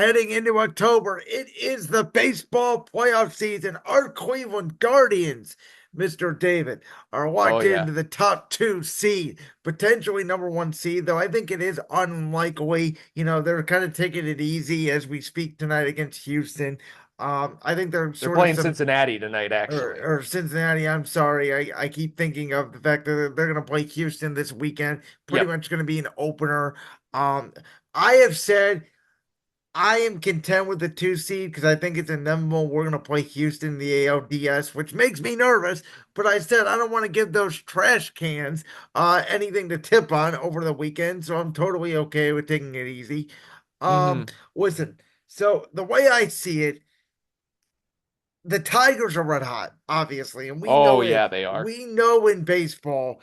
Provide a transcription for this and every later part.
Heading into October, it is the baseball playoff season. Our Cleveland Guardians, Mr. David, are Oh locked yeah. into the top two seed, potentially number one seed, though I think it is unlikely. They're kind of taking it easy as we speak tonight against Houston. I think they're They're sort of playing some Cincinnati tonight, actually. or Cincinnati. I'm sorry. I keep thinking of the fact that they're going to play Houston this weekend. Pretty Yep. much going to be an opener. Um, I have said I am content with the two seed because I think it's inevitable we're going to play Houston in the ALDS, which makes me nervous. But I said I don't want to give those trash cans anything to tip on over the weekend, so I'm totally okay with taking it easy. Um, Hmm. Listen, so the way I see it, the Tigers are red hot, obviously, and we Oh know it. yeah, they are. We know in baseball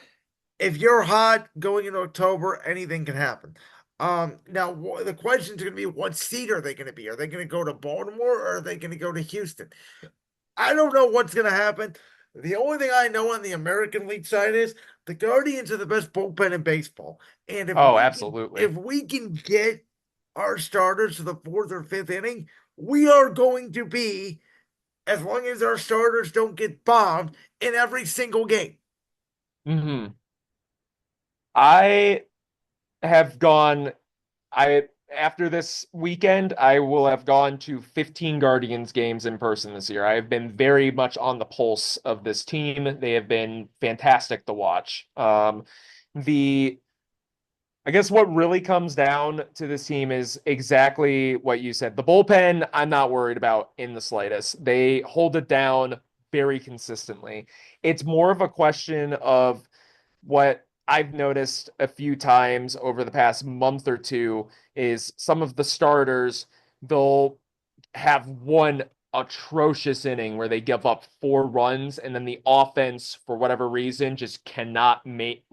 if you're hot going into October, anything can happen. Now the question is going to be, what seed are they going to be? Are they going to go to Baltimore or are they going to go to Houston? I don't know what's going to happen. The only thing I know on the American League side is the Guardians are the best bullpen in baseball, and if Oh, we can absolutely. if we can get our starters to the fourth or fifth inning, we are going to be, as long as our starters don't get bombed in every single game. Hmm. I have gone I After this weekend, I will have gone to 15 Guardians games in person this year. I have been very much on the pulse of this team. They have been fantastic to watch. The I guess what really comes down to this team is exactly what you said. The bullpen, I'm not worried about in the slightest. They hold it down very consistently. It's more of a question of what I've noticed a few times over the past month or two is some of the starters, they'll have one atrocious inning where they give up 4 runs and then the offense, for whatever reason, just cannot make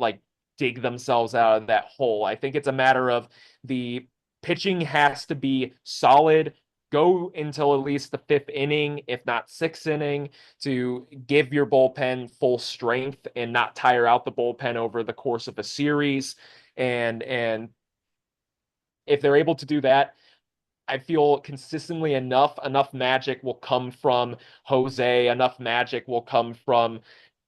dig themselves out of that hole. I think it's a matter of the pitching has to be solid, go until at least the fifth inning, if not sixth inning, to give your bullpen full strength and not tire out the bullpen over the course of a series. And if they're able to do that, I feel consistently enough magic will come from Jose, enough magic will come from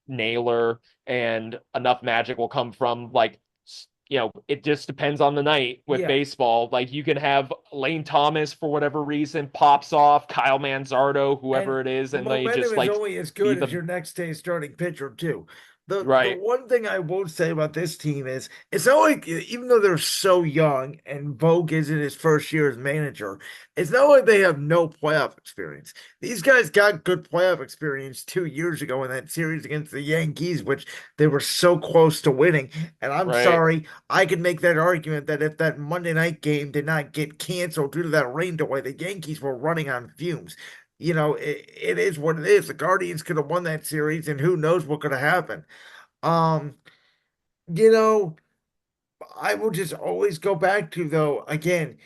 Naylor, and enough magic will come from it just depends on the night with Yeah. baseball. Like you can have Lane Thomas for whatever reason pops off, Kyle Manzardo, And whoever it is, and they momentum just is only as be good as the your next day's starting pitcher, too. The right, one thing I will say about this team is it's not like, even though they're so young and Vogue is in his first year as manager, it's not like they have no playoff experience. These guys got good playoff experience 2 years ago in that series against the Yankees, which they were so close to winning. And I'm right, sorry, I could make that argument that if that Monday night game did not get canceled due to that rain delay, the Yankees were running on fumes. It is what it is. The Guardians could have won that series, and who knows what could have happened. Um, you know, I will just always go back to, though, again,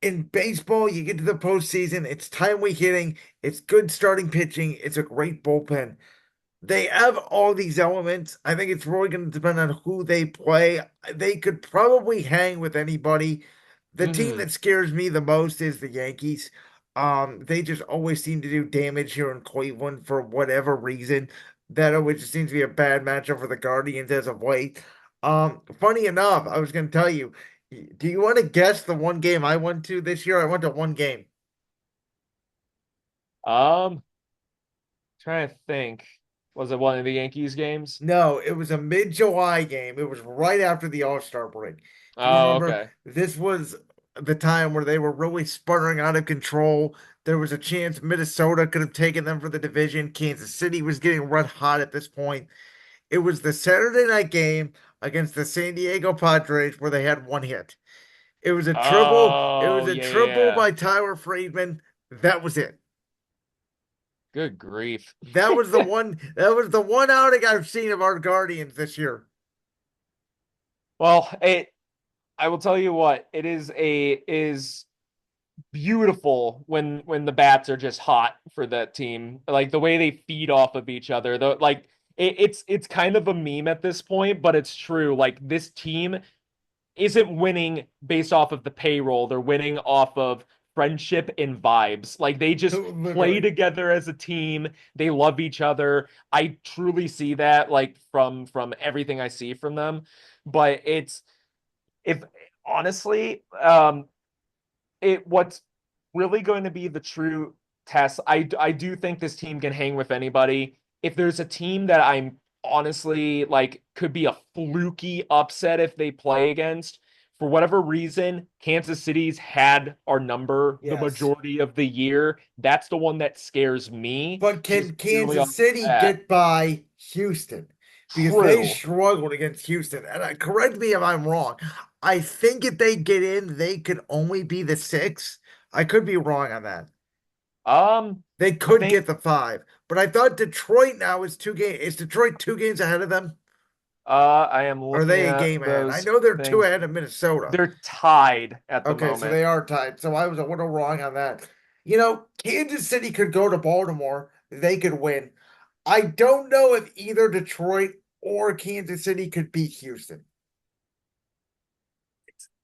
in baseball, you get to the postseason, it's timely hitting, it's good starting pitching, it's a great bullpen. They have all these elements. I think it's really going to depend on who they play. They could probably hang with anybody. The team hmm that scares me the most is the Yankees. They just always seem to do damage here in Cleveland for whatever reason. That always just seems to be a bad matchup for the Guardians as of late. Funny enough, I was going to tell you, do you want to guess the one game I went to this year? I went to one game. um, trying to think. Was it one of the Yankees games? No, it was a mid-July game. It was right after the All-Star break. If you Oh, remember, okay. this was the time where they were really sputtering out of control. There was a chance Minnesota could have taken them for the division. Kansas City was getting red hot at this point. It was the Saturday night game against the San Diego Padres where they had one hit. It was a triple. It was Oh, a yeah, triple yeah. by Tyler Friedman. That was it. Good grief. That was the one. That was the one outing I've seen of our Guardians this year. Well, I will tell you what, it is beautiful when the bats are just hot for that team. Like the way they feed off of each other. Though it's kind of a meme at this point, but it's true. Like this team isn't winning based off of the payroll. They're winning off of friendship and vibes. Like they just play Literally. together as a team. They love each other. I truly see that like from everything I see from them. But it's if honestly, it what's really going to be the true test. I do think this team can hang with anybody. If there's a team that I'm honestly like could be a fluky upset if they play against, for whatever reason, Kansas City's had our number the Yes. majority of the year. That's the one that scares me But just can purely Kansas on City that. get by Houston? Because they True. struggled against Houston. And correct me if I'm wrong. I think if they get in, they could only be the six. I could be wrong on that. I They could think get the five. But I thought Detroit now is 2 games. Is Detroit 2 games ahead of them? I am Or are looking they a at game ahead? I those know they're two things. ahead of Minnesota. They're tied at the Okay, so moment. they are tied. So I was a little wrong on that. Kansas City could go to Baltimore. They could win. I don't know if either Detroit or Kansas City could beat Houston.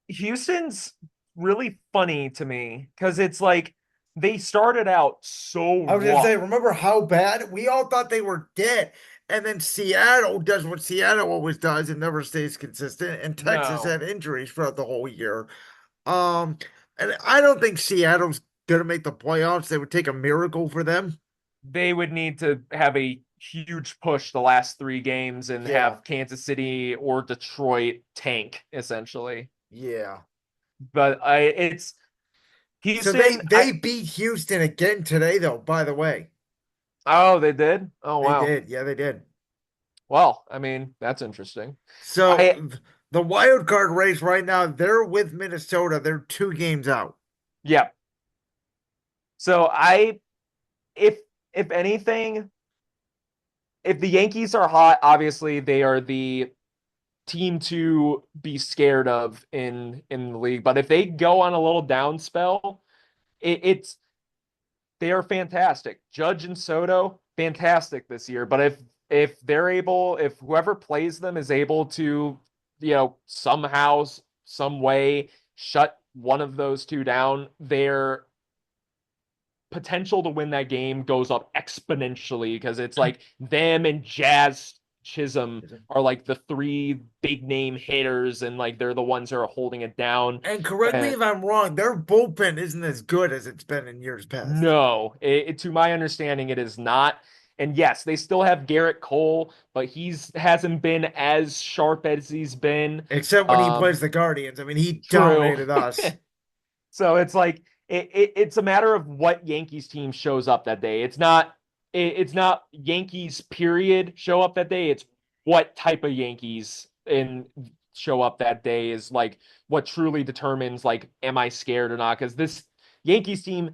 Houston's really funny to me because it's like they started out so I was gonna rough. say, remember how bad we all thought they were dead, and then Seattle does what Seattle always does and never stays consistent, and Texas No, had injuries throughout the whole year. Um, and I don't think Seattle's gonna make the playoffs. They would take a miracle for them. they would need to have a huge push the last three games and Yeah, have Kansas City or Detroit tank essentially. yeah. But it's So they Houston. they beat Houston again today, though. By the way, Oh, they did. Oh they wow. did. Yeah, they did. Well, I mean that's interesting. So I the wild card race right now, they're with Minnesota. They're 2 games out. Yeah. So I if if anything, if the Yankees are hot, obviously they are the team to be scared of in the league. But if they go on a little down spell, it's they are fantastic. Judge and Soto, fantastic this year. But if they're able, if whoever plays them is able to, somehow, some way shut one of those two down, their potential to win that game goes up exponentially because it's like them and Jazz Chisholm are like the three big name hitters, and like they're the ones who are holding it down. And correct me And if I'm wrong, their bullpen isn't as good as it's been in years past. no, to my understanding, it is not. And yes, they still have Garrett Cole, but he's hasn't been as sharp as he's been. Except when he plays Um, the Guardians. I mean, he True. dominated us. So it's like it's a matter of what Yankees team shows up that day. It's not Yankees period show up that day. It's what type of Yankees in show up that day is like what truly determines like am I scared or not? Because this Yankees team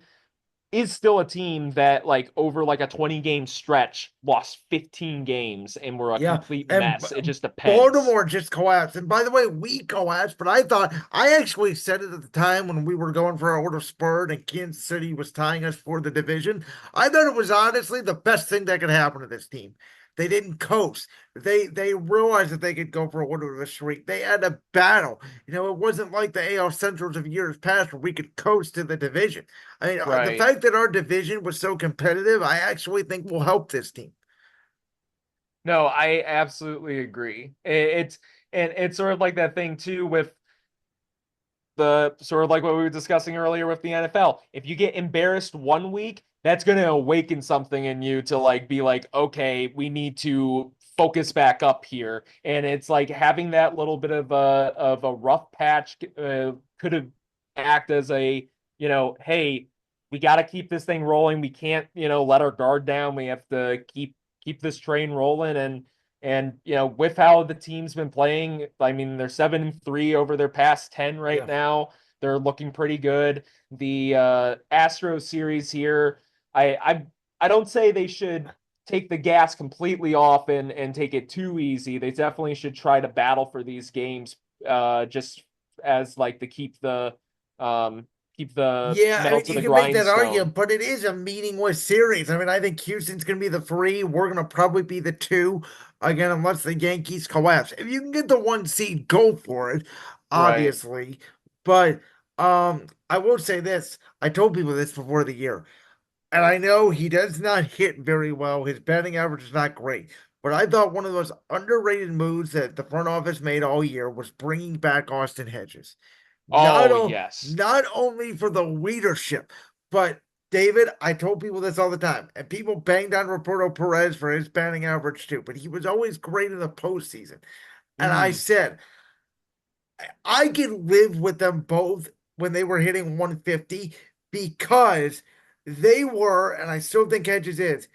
is still a team that like over like a 20 game stretch lost 15 games and were a Yeah, complete and mess. It just depends. Baltimore just collapsed. And by the way, we collapsed, but I actually said it at the time when we were going for our little spurt and Kansas City was tying us for the division. I thought it was honestly the best thing that could happen to this team. They didn't coast. They realized that they could go for a little bit of a streak. They had a battle. It wasn't like the AL Centrals of years past where we could coast to the division. I mean, the Right. fact that our division was so competitive, I actually think will help this team. No, I absolutely agree. It's sort of like that thing too with the sort of like what we were discussing earlier with the NFL. If you get embarrassed one week, that's going to awaken something in you to like be like, okay, we need to focus back up here. And it's like having that little bit of a rough patch could have act as a, hey, we got to keep this thing rolling. We can't, let our guard down. We have to keep this train rolling and with how the team's been playing, I mean, they're 7-3 over their past 10 right Yeah. now. They're looking pretty good. The Astro series here, I don't say they should take the gas completely off and take it too easy. They definitely should try to battle for these games, just as like to keep the Yeah, I metal mean, to you the can make that grindstone. argument, but it is a meaningless series. I mean, I think Houston's going to be the three. We're going to probably be the two, again, unless the Yankees collapse. If you can get the 1 seed, go for it, Right. obviously. But I will say this. I told people this before the year, and I know he does not hit very well. His batting average is not great. But I thought one of the most underrated moves that the front office made all year was bringing back Austin Hedges. Oh, yes. Not only for the leadership, but David, I told people this all the time, and people banged on Roberto Perez for his batting average too, but he was always great in the postseason. And I Mhm. said, I could live with them both when they were hitting 150 because they were, and I still think Hedges is,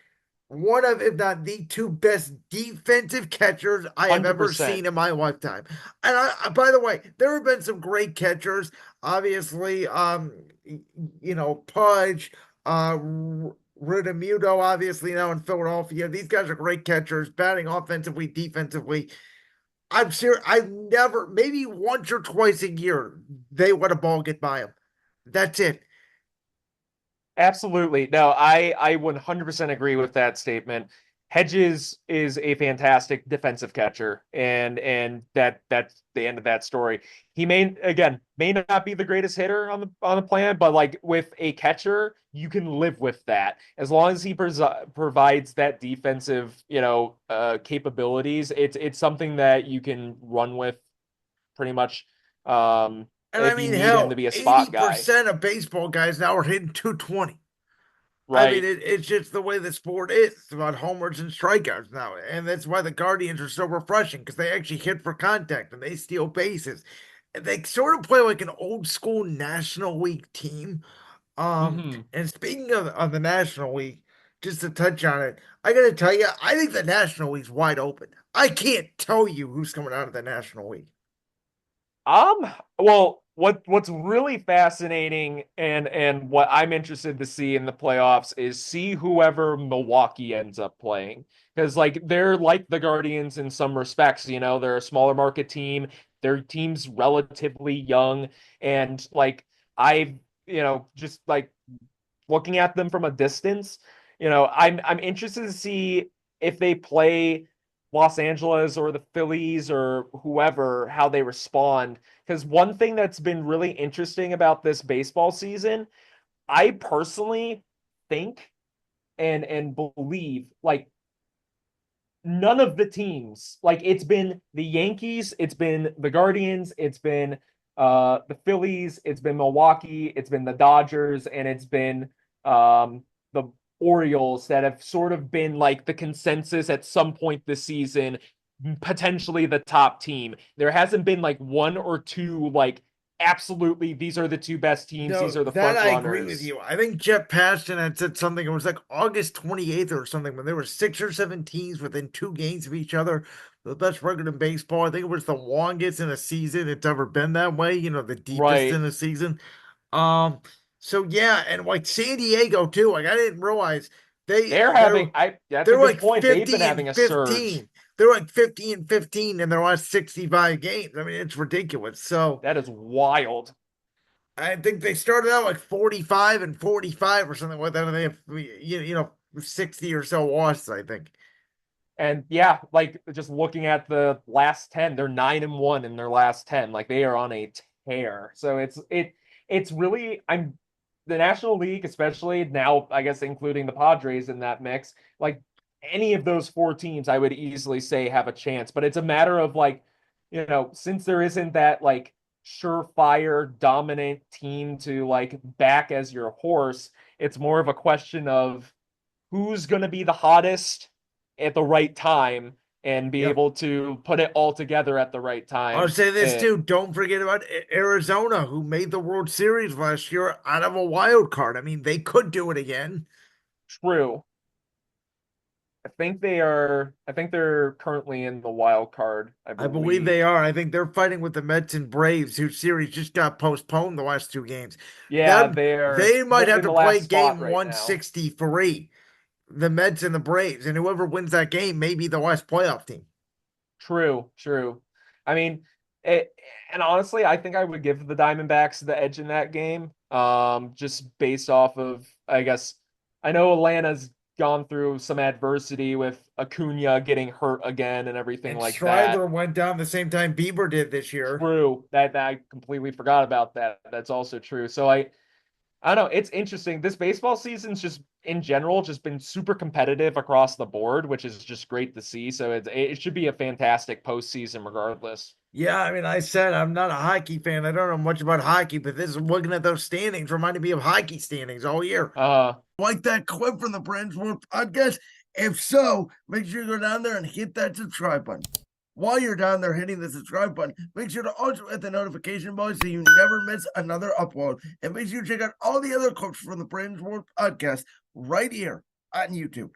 one of, if not the two best defensive catchers I have ever 100%. seen in my lifetime. And by the way, there have been some great catchers. Obviously, Pudge, Rudamuto, obviously now in Philadelphia. These guys are great catchers, batting offensively, defensively. I'm serious. I've never, maybe once or twice a year, they let a ball get by them. That's it. Absolutely. No, I 100% agree with that statement. Hedges is a fantastic defensive catcher, and that's the end of that story. He may not be the greatest hitter on the planet, but like with a catcher, you can live with that as long as he provides that defensive, capabilities. It's something that you can run with pretty much, And I if you mean, need him to hell, be a spot guy, 80% of baseball guys now are hitting 220. I mean, right? it's just the way the sport is. It's about homers and strikeouts now. And that's why the Guardians are so refreshing because they actually hit for contact and they steal bases. And they sort of play like an old school National League team. Hmm. And speaking of the National League, just to touch on it, I got to tell you, I think the National League's wide open. I can't tell you who's coming out of the National League. Well, what's really fascinating and what I'm interested to see in the playoffs is see whoever Milwaukee ends up playing. Because like they're like the Guardians in some respects, they're a smaller market team. Their team's relatively young, and like I've, just like looking at them from a distance, I'm interested to see if they play Los Angeles or the Phillies or whoever, how they respond. Because one thing that's been really interesting about this baseball season, I personally think and believe like none of the teams, like it's been the Yankees, it's been the Guardians, it's been the Phillies, it's been Milwaukee, it's been the Dodgers, and it's been the Orioles that have sort of been like the consensus at some point this season, potentially the top team. There hasn't been like one or two like absolutely these are the two best teams, No, these are the that front I agree with runners. you. I think Jeff Passan had said something. It was like August 28th or something when there were six or seven teams within 2 games of each other. The best record in baseball. I think it was the longest in a season it's ever been that way. The deepest Right. in a season. Um, so yeah, and like San Diego too. Like I didn't realize they They're they're having I that's a they're good like point. They've been 50 and having a surge. 15. They're like 50 and 15 in their last 65 games. I mean, it's ridiculous. So That is wild. I think they started out like 45 and 45 or something like that. And they have, 60 or so losses, I think. And yeah, like just looking at the last 10, they're 9-1 in their last 10. Like they are on a tear. So it's really I'm the National League, especially now, I guess including the Padres in that mix, like any of those four teams, I would easily say have a chance. But it's a matter of like, since there isn't that like surefire dominant team to like back as your horse, it's more of a question of who's going to be the hottest at the right time and be Yeah. able to put it all together at the right I'll time. say this too. Don't forget about Arizona, who made the World Series last year out of a wild card. I mean, they could do it again. True. I think they're currently in the wild card, I I believe believe. they are. I think they're fighting with the Mets and Braves, whose series just got postponed the last 2 games. Yeah, Them, they're they might have holding to the play last spot game right now. 163, the Mets and the Braves, and whoever wins that game may be the last playoff team. True, true. I mean, it, and honestly, I think I would give the Diamondbacks the edge in that game. Just based off of, I guess, I know Atlanta's gone through some adversity with Acuna getting hurt again and everything And like that. Strider went down the same time Bieber did this year. True. That I completely forgot about that. That's also true. So I don't know. It's interesting. This baseball season's just in general just been super competitive across the board, which is just great to see. So it should be a fantastic postseason regardless. Yeah, I mean, I said I'm not a hockey fan. I don't know much about hockey, but this is looking at those standings reminded me of hockey standings all year. Uh, Like that clip from the Brands World podcast? If so, make sure you go down there and hit that subscribe button. While you're down there hitting the subscribe button, make sure to also hit the notification bell so you never miss another upload. And make sure you check out all the other clips from the Brands World podcast right here on YouTube.